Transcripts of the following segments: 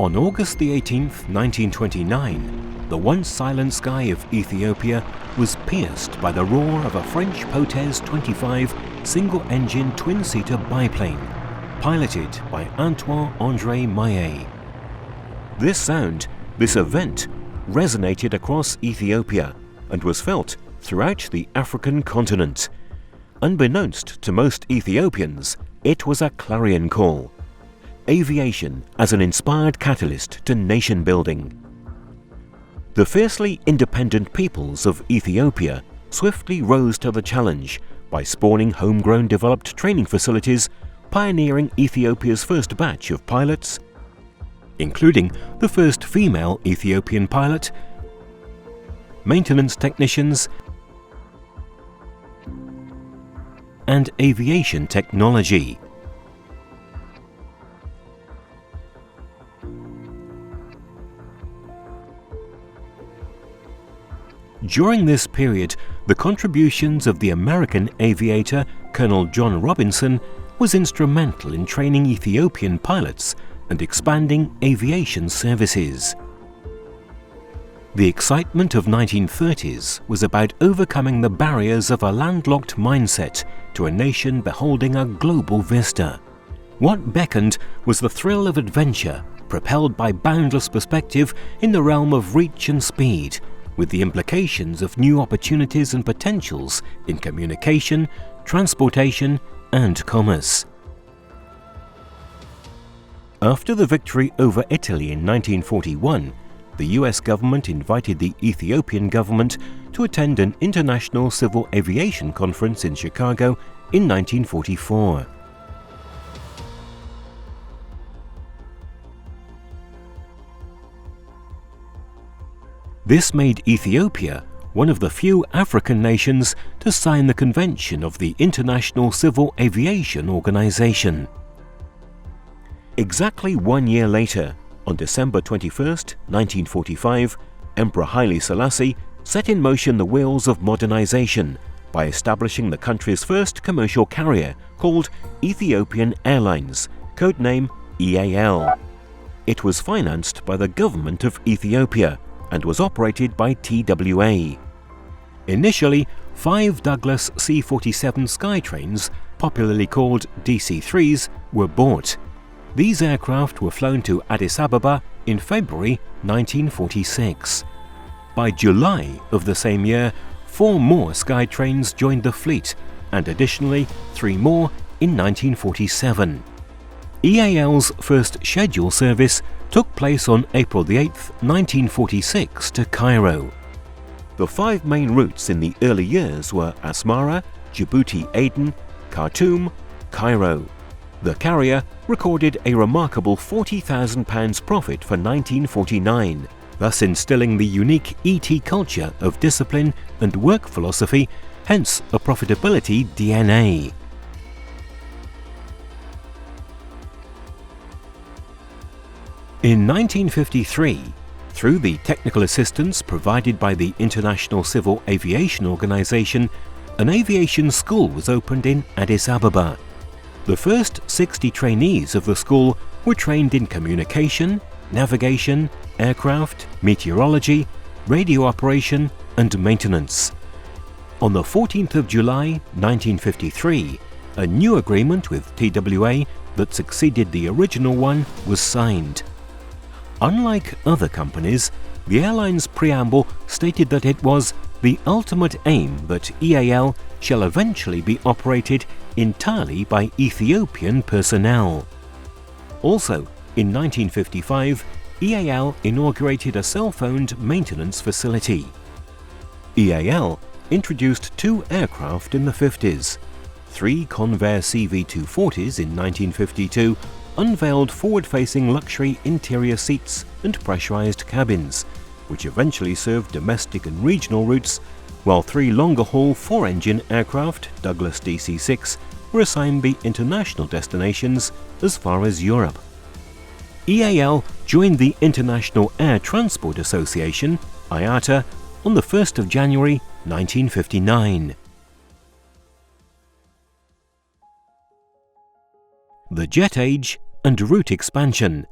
On August the 18th, 1929, the once silent sky of Ethiopia was pierced by the roar of a French Potez 25 single-engine twin-seater biplane, piloted by Antoine-André Maillet. This sound, this event, resonated across Ethiopia and was felt throughout the African continent. Unbeknownst to most Ethiopians, it was a clarion call. Aviation as an inspired catalyst to nation building. The fiercely independent peoples of Ethiopia swiftly rose to the challenge by spawning homegrown developed training facilities, pioneering Ethiopia's first batch of pilots, including the first female Ethiopian pilot, maintenance technicians, and aviation technology. During this period, the contributions of the American aviator Colonel John Robinson was instrumental in training Ethiopian pilots and expanding aviation services. The excitement of 1930s was about overcoming the barriers of a landlocked mindset to a nation beholding a global vista. What beckoned was the thrill of adventure, propelled by boundless perspective in the realm of reach and speed, with the implications of new opportunities and potentials in communication, transportation, and commerce. After the victory over Italy in 1941, the US government invited the Ethiopian government to attend an international civil aviation conference in Chicago in 1944. This made Ethiopia one of the few African nations to sign the convention of the International Civil Aviation Organization. Exactly 1 year later, on December 21, 1945, Emperor Haile Selassie set in motion the wheels of modernization by establishing the country's first commercial carrier called Ethiopian Airlines, codename EAL. It was financed by the government of Ethiopia and was operated by TWA. Initially, 5 Douglas C-47 Skytrains, popularly called DC-3s, were bought. These aircraft were flown to Addis Ababa in February 1946. By July of the same year, 4 more Skytrains joined the fleet, and additionally 3 more in 1947. EAL's first schedule service took place on April 8, 1946 to Cairo. The 5 main routes in the early years were Asmara, Djibouti-Aden, Khartoum, Cairo. The carrier recorded a remarkable £40,000 profit for 1949, thus instilling the unique ET culture of discipline and work philosophy, hence a profitability DNA. In 1953, through the technical assistance provided by the International Civil Aviation Organization, an aviation school was opened in Addis Ababa. The first 60 trainees of the school were trained in communication, navigation, aircraft, meteorology, radio operation, and maintenance. On the 14th of July, 1953, a new agreement with TWA that succeeded the original one was signed. Unlike other companies, the airline's preamble stated that it was the ultimate aim that EAL shall eventually be operated entirely by Ethiopian personnel. Also, in 1955, EAL inaugurated a self-owned maintenance facility. EAL introduced 2 aircraft in the 50s. 3 Convair CV-240s in 1952 unveiled forward-facing luxury interior seats and pressurized cabins, which eventually served domestic and regional routes, while 3 longer-haul 4-engine aircraft, Douglas DC-6, were assigned the international destinations as far as Europe. EAL joined the International Air Transport Association, IATA, on the 1st of January 1959. The jet age and route expansion.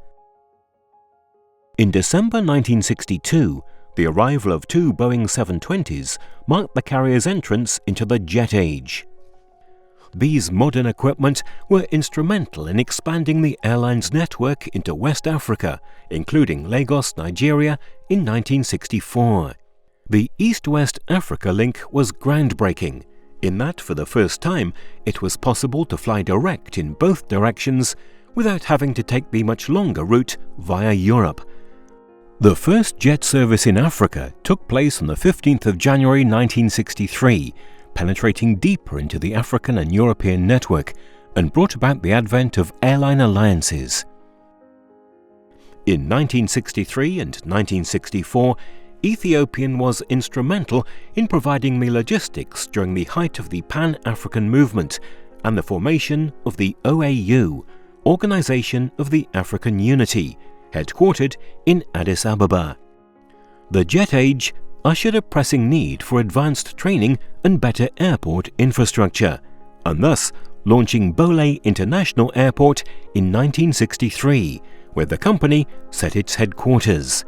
In December 1962, the arrival of two Boeing 720s marked the carrier's entrance into the jet age. These modern equipment were instrumental in expanding the airline's network into West Africa, including Lagos, Nigeria, in 1964. The East-West Africa link was groundbreaking, in that for the first time it was possible to fly direct in both directions without having to take the much longer route via Europe. The first jet service in Africa took place on the 15th of January 1963, penetrating deeper into the African and European network, and brought about the advent of airline alliances. In 1963 and 1964, Ethiopian was instrumental in providing the logistics during the height of the Pan-African movement and the formation of the OAU, Organization of the African Unity, headquartered in Addis Ababa. The jet age ushered a pressing need for advanced training and better airport infrastructure, and thus launching Bole International Airport in 1963, where the company set its headquarters.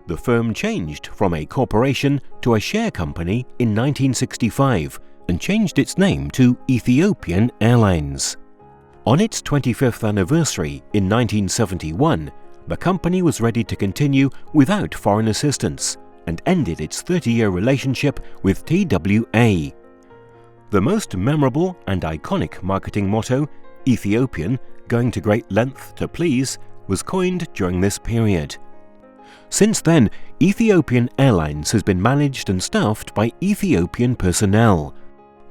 The firm changed from a corporation to a share company in 1965 and changed its name to Ethiopian Airlines. On its 25th anniversary in 1971, the company was ready to continue without foreign assistance and ended its 30-year relationship with TWA. The most memorable and iconic marketing motto, Ethiopian, going to great length to please, was coined during this period. Since then, Ethiopian Airlines has been managed and staffed by Ethiopian personnel.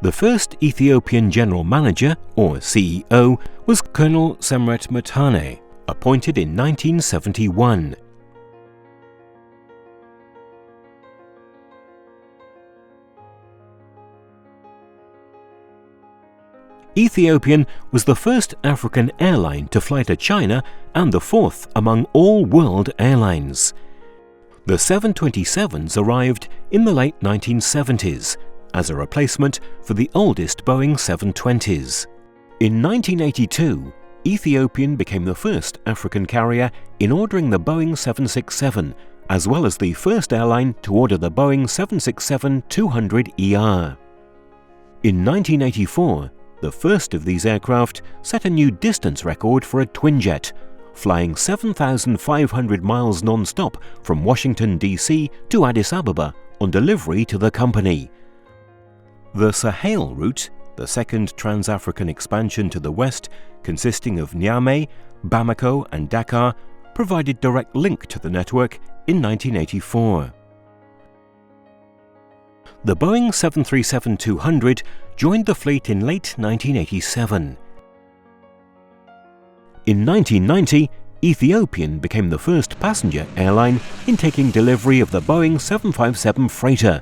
The first Ethiopian General Manager, or CEO, was Colonel Semret Matane, appointed in 1971. Ethiopian was the first African airline to fly to China and the fourth among all world airlines. The 727s arrived in the late 1970s as a replacement for the oldest Boeing 720s. In 1982, Ethiopian became the first African carrier in ordering the Boeing 767, as well as the first airline to order the Boeing 767-200ER. In 1984, the first of these aircraft set a new distance record for a twinjet, flying 7,500 miles non-stop from Washington, D.C. to Addis Ababa on delivery to the company. The Sahel route, the second trans-African expansion to the west, consisting of Niamey, Bamako and Dakar, provided direct link to the network in 1984. The Boeing 737-200 joined the fleet in late 1987. In 1990, Ethiopian became the first passenger airline in taking delivery of the Boeing 757 freighter,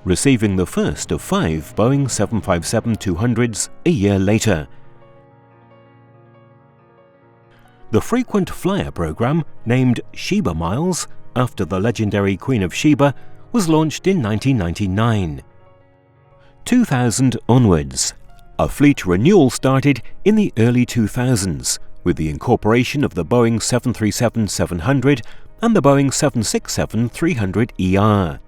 receiving the first of 5 Boeing 757-200s a year later. The frequent flyer program, named Sheba Miles, after the legendary Queen of Sheba, was launched in 1999. 2000 onwards, a fleet renewal started in the early 2000s, with the incorporation of the Boeing 737-700 and the Boeing 767-300ER.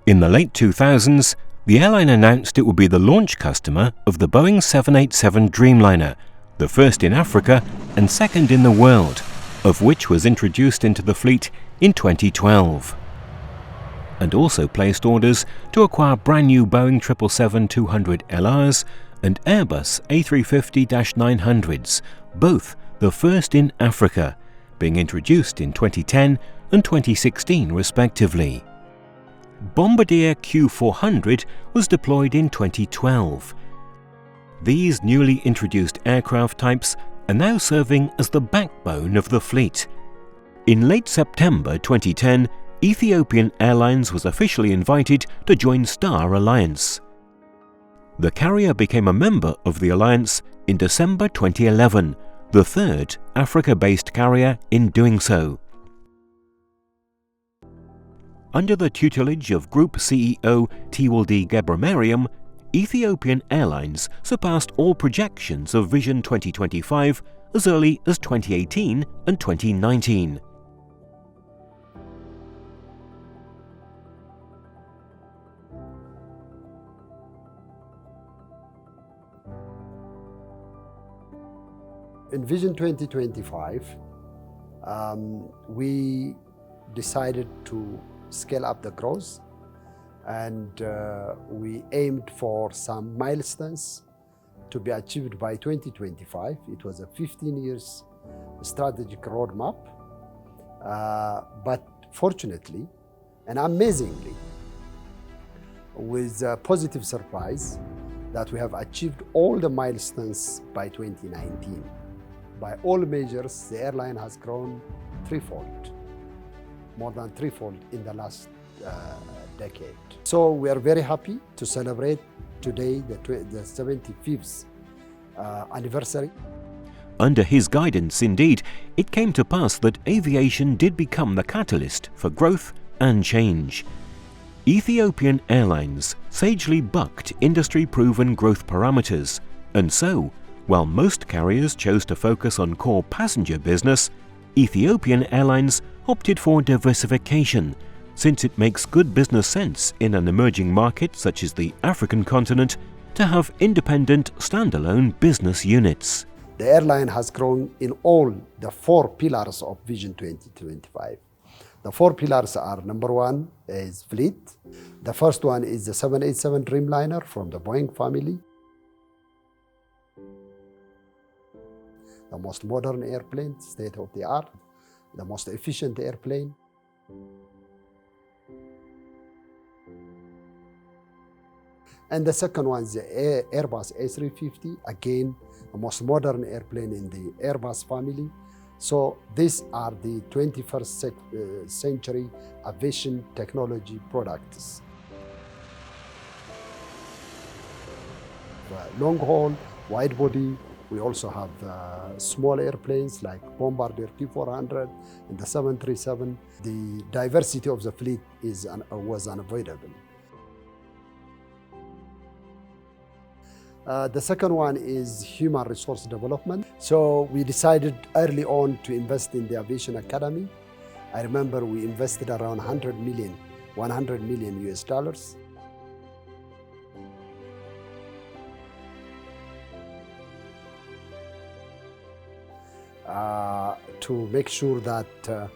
In the late 2000s, the airline announced it would be the launch customer of the Boeing 787 Dreamliner, the first in Africa and second in the world, of which was introduced into the fleet in 2012. And also placed orders to acquire brand new Boeing 777-200LRs and Airbus A350-900s, both the first in Africa, being introduced in 2010 and 2016 respectively. Bombardier Q400 was deployed in 2012. These newly introduced aircraft types are now serving as the backbone of the fleet. In late September 2010, Ethiopian Airlines was officially invited to join Star Alliance. The carrier became a member of the alliance in December 2011, the third Africa-based carrier in doing so. Under the tutelage of Group CEO Tewolde Gebremariam, Ethiopian Airlines surpassed all projections of Vision 2025 as early as 2018 and 2019. In Vision 2025, we decided to scale up the growth, and we aimed for some milestones to be achieved by 2025. It was a 15 years strategic roadmap, but fortunately and amazingly, with a positive surprise, that we have achieved all the milestones by 2019. By all measures, the airline has grown threefold, more than threefold in the last decade. So we are very happy to celebrate today the 75th anniversary. Under his guidance, indeed, it came to pass that aviation did become the catalyst for growth and change. Ethiopian Airlines sagely bucked industry-proven growth parameters, and so, while most carriers chose to focus on core passenger business, Ethiopian Airlines opted for diversification, since it makes good business sense in an emerging market such as the African continent to have independent, standalone business units. The airline has grown in all the four pillars of Vision 2025. The four pillars are: number one is fleet. The first one is the 787 Dreamliner from the Boeing family. The most modern airplane, state of the art, the most efficient airplane. And the second one is the Airbus A350, again, the most modern airplane in the Airbus family. So these are the 21st century aviation technology products. Long haul, wide body. We also have small airplanes like Bombardier T400 and the 737. The diversity of the fleet was unavoidable. The second one is human resource development. So we decided early on to invest in the Aviation Academy. I remember we invested around 100 million US dollars. To make sure that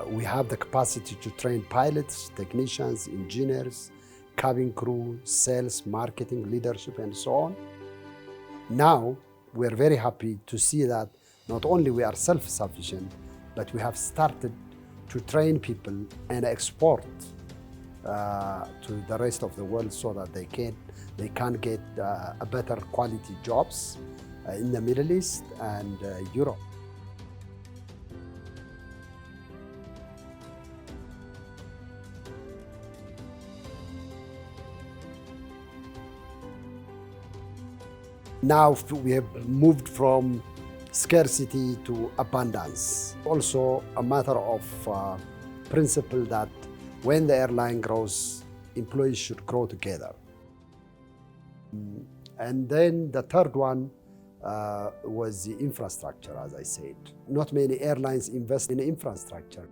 we have the capacity to train pilots, technicians, engineers, cabin crew, sales, marketing, leadership, and so on. Now, we're very happy to see that not only we are self-sufficient, but we have started to train people and export to the rest of the world so that they can get a better quality jobs in the Middle East and Europe. Now we have moved from scarcity to abundance. Also a matter of principle that when the airline grows, employees should grow together. And then the third one was the infrastructure, as I said. Not many airlines invest in infrastructure.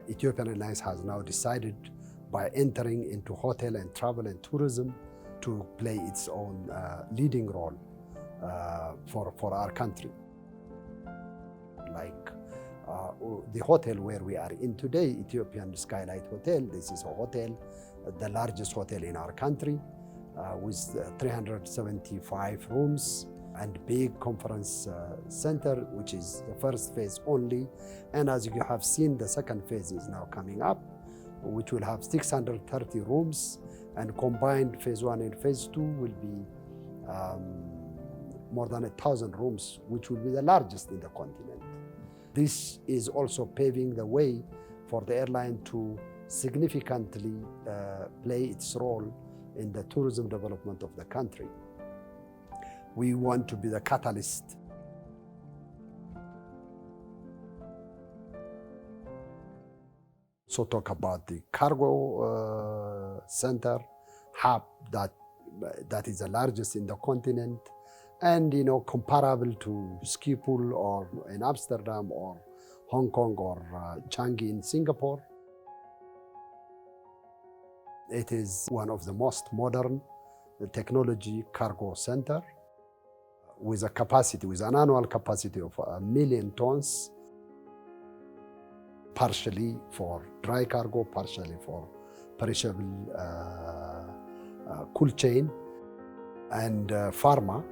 Ethiopian Airlines has now decided, by entering into hotel and travel and tourism, to play its own leading role for our country. Like the hotel where we are in today, Ethiopian Skylight Hotel. This is a hotel, the largest hotel in our country, with 375 rooms and big conference center, which is the first phase only. And as you have seen, the second phase is now coming up, which will have 630 rooms, and combined phase one and phase two will be more than 1,000 rooms, which will be the largest in the continent. This is also paving the way for the airline to significantly play its role in the tourism development of the country. We want to be the catalyst. So talk about the cargo center, hub that is the largest in the continent, and comparable to Schiphol or in Amsterdam or Hong Kong or Changi in Singapore. It is one of the most modern technology cargo center with an annual capacity of 1 million tons, partially for dry cargo, partially for perishable cool chain and pharma.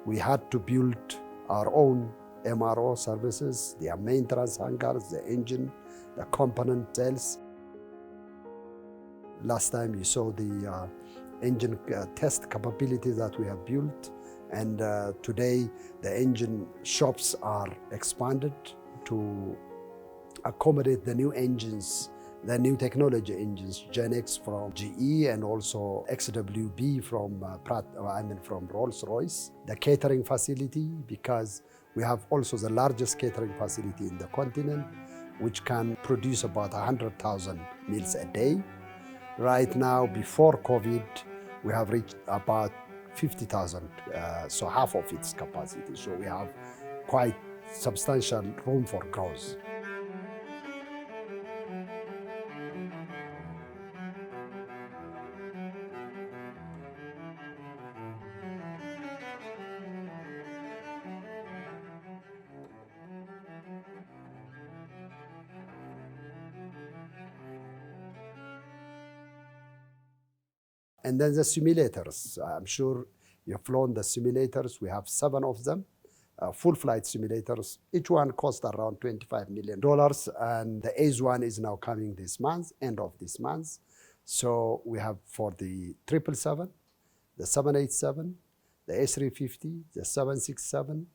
We had to build our own MRO services, the maintenance hangars, the engine, the component sales. Last time you saw the engine test capabilities that we have built, and today the engine shops are expanded to accommodate the new engines, the new technology engines, Gen X from GE and also XWB from from Rolls-Royce. The catering facility, because we have also the largest catering facility in the continent, which can produce about 100,000 meals a day. Right now, before COVID, we have reached about 50,000, so half of its capacity. So we have quite substantial room for growth. And then the simulators. I'm sure you've flown the simulators. We have 7 of them, full flight simulators. Each one cost around $25 million. And the Ace one is now coming this month, end of this month. So we have for the 777, the 787, the A350, the 767,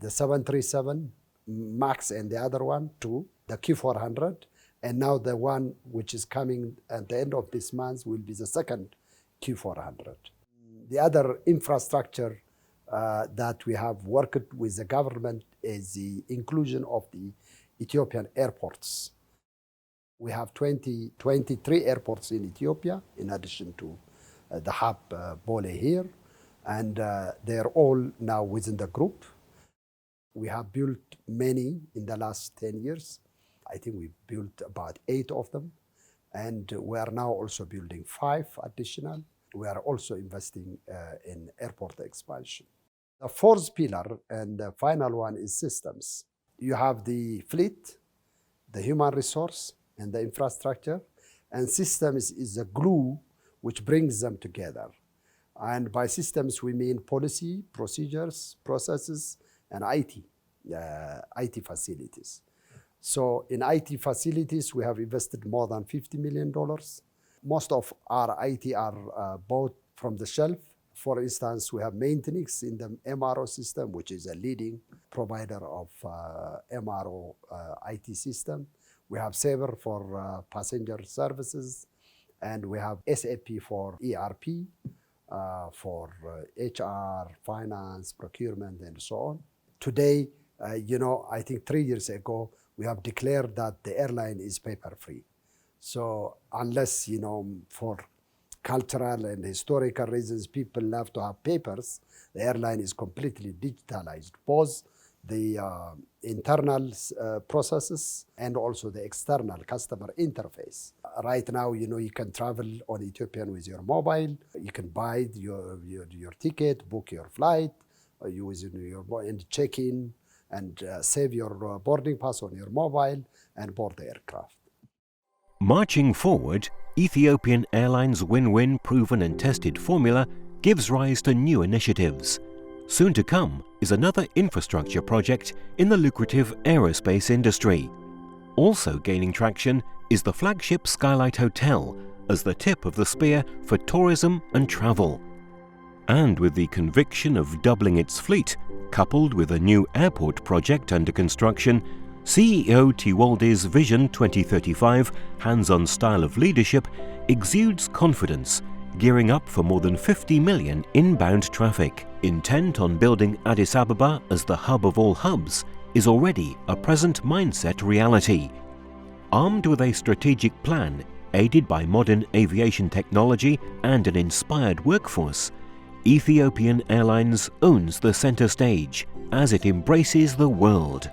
the 737 MAX, and the other one, 2, the Q400. And now the one which is coming at the end of this month will be the second Q400. The other infrastructure that we have worked with the government is the inclusion of the Ethiopian airports. We have 23 airports in Ethiopia, in addition to the hub Bole here, and they're all now within the group. We have built many in the last 10 years. I think we built about 8 of them, and we are now also building 5 additional. We are also investing in airport expansion. The 4th pillar and the final one is systems. You have the fleet, the human resource, and the infrastructure, and systems is the glue which brings them together. And by systems, we mean policy, procedures, processes, and IT facilities. So in IT facilities, we have invested more than $50 million. Most of our IT are bought from the shelf. For instance, we have maintenance in the MRO system, which is a leading provider of MRO IT system. We have Sabre for passenger services, and we have SAP for ERP, for HR, finance, procurement, and so on. Today, I think 3 years ago, we have declared that the airline is paper-free. So unless, for cultural and historical reasons, people love to have papers, the airline is completely digitalized, both the internal processes and also the external customer interface. Right now, you can travel on Ethiopian with your mobile. You can buy your ticket, book your flight, and check in, and save your boarding pass on your mobile and board the aircraft. Marching forward, Ethiopian Airlines' win-win proven and tested formula gives rise to new initiatives. Soon to come is another infrastructure project in the lucrative aerospace industry. Also gaining traction is the flagship Skylight Hotel as the tip of the spear for tourism and travel. And with the conviction of doubling its fleet, coupled with a new airport project under construction, CEO Tiwalde's Vision 2035 hands-on style of leadership exudes confidence, gearing up for more than 50 million inbound traffic. Intent on building Addis Ababa as the hub of all hubs, is already a present mindset reality. Armed with a strategic plan, aided by modern aviation technology and an inspired workforce, Ethiopian Airlines owns the center stage as it embraces the world.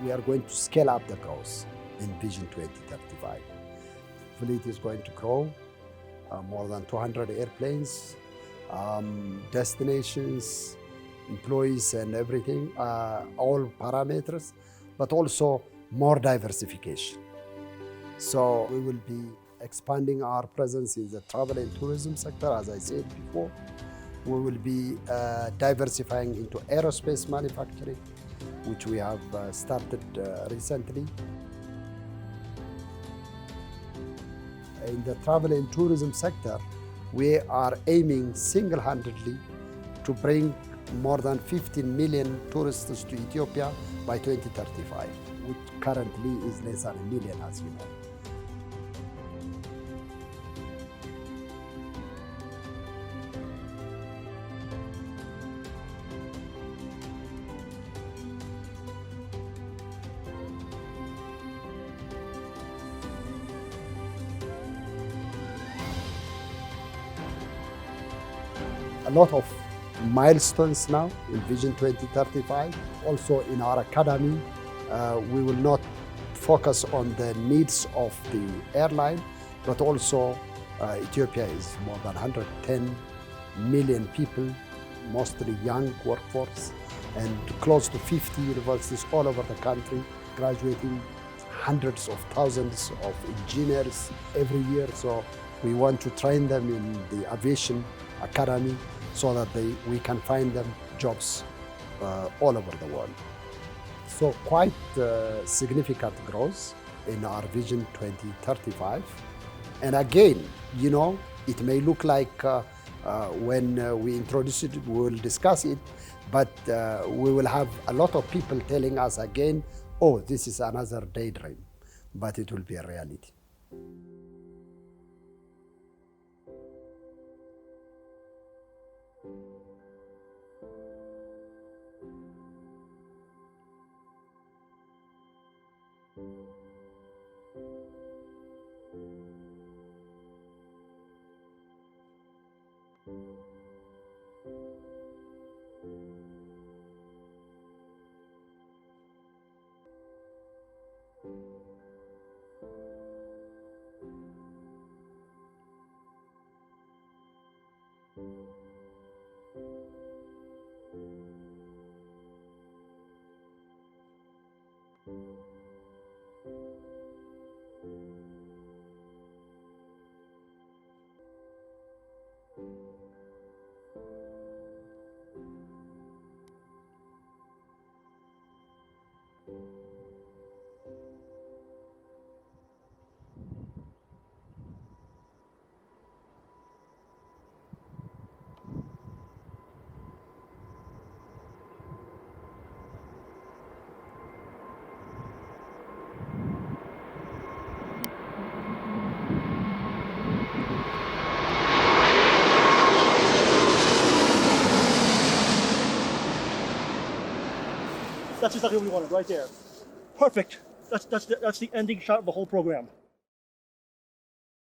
We are going to scale up the growth in Vision 2035. Fleet is going to grow, more than 200 airplanes, destinations, employees and everything, all parameters, but also more diversification. So we will be expanding our presence in the travel and tourism sector, as I said before. We will be diversifying into aerospace manufacturing, which we have started recently. In the travel and tourism sector, we are aiming single-handedly to bring more than 15 million tourists to Ethiopia by 2035, which currently is less than 1 million, as you know. A lot of milestones now in Vision 2035. Also in our academy, we will not focus on the needs of the airline, but also Ethiopia is more than 110 million people, mostly young workforce, and close to 50 universities all over the country, graduating hundreds of thousands of engineers every year. So we want to train them in the aviation academy so that we can find them jobs all over the world. So quite significant growth in our Vision 2035. And again, you know, it may look like when we introduce it, we will discuss it, but we will have a lot of people telling us again, oh, this is another daydream, but it will be a reality. That's exactly what we wanted, right there. Perfect. That's the ending shot of the whole program.